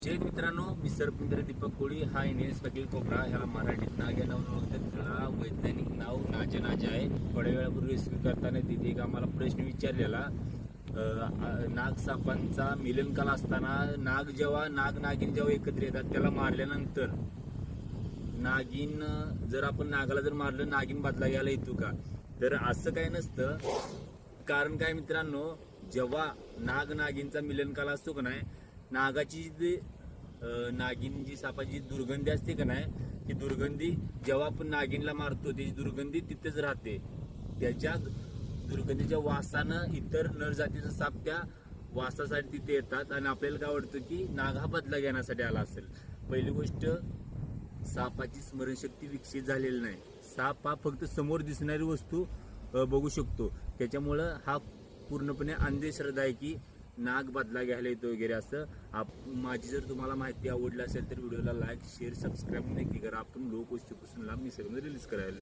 जय मित्रांनो, मी सरपंच दीपक कोळी. हा Indians Patil cobra, ह्याला मराठीत नाग्या नाव ओळखतात. त्याला वैज्ञानिक नाव नाजा आहे. थोड्या वेळापूर्वी रेस्क्यू करताना तिथे एक आम्हाला प्रश्न विचारलेला. नाग सापांचा मिलनकाल असताना जेव्हा नागिन जेव्हा एकत्र येतात, त्याला मारल्यानंतर नागिन जर आपण नागाला जर मारलं, नागिन बदला घ्यायला येतो का? तर असं काय नसतं. कारण काय मित्रांनो, जेव्हा नागिनचा मिलनकाल असतो का नाही, नागाची जी नागिन जी सापाची दुर्गंधी असते का नाही, ती दुर्गंधी जेव्हा आपण नागिनला मारतो त्याची दुर्गंधी तिथेच राहते. त्याच्या दुर्गंधीच्या वासानं इतर नर जातीचा साप त्या वासासाठी तिथे येतात आणि आपल्याला काय वाटतं की नाग हा बदला घेण्यासाठी आला असेल. पहिली गोष्ट, सापाची स्मरणशक्ती विकसित झालेली नाही. साप हा फक्त समोर दिसणारी वस्तू बघू शकतो. त्याच्यामुळं हा पूर्णपणे अंधश्रद्धा आहे की नाग बदला घ्यायला येतो वगैरे असं. माझी जर तुम्हाला माहिती आवडली असेल तर व्हिडिओला लाईक, शेअर, सबस्क्राईब नक्की करा. आपण लोक गोष्टीपासून लांब निसर्ग रिलीज करायला.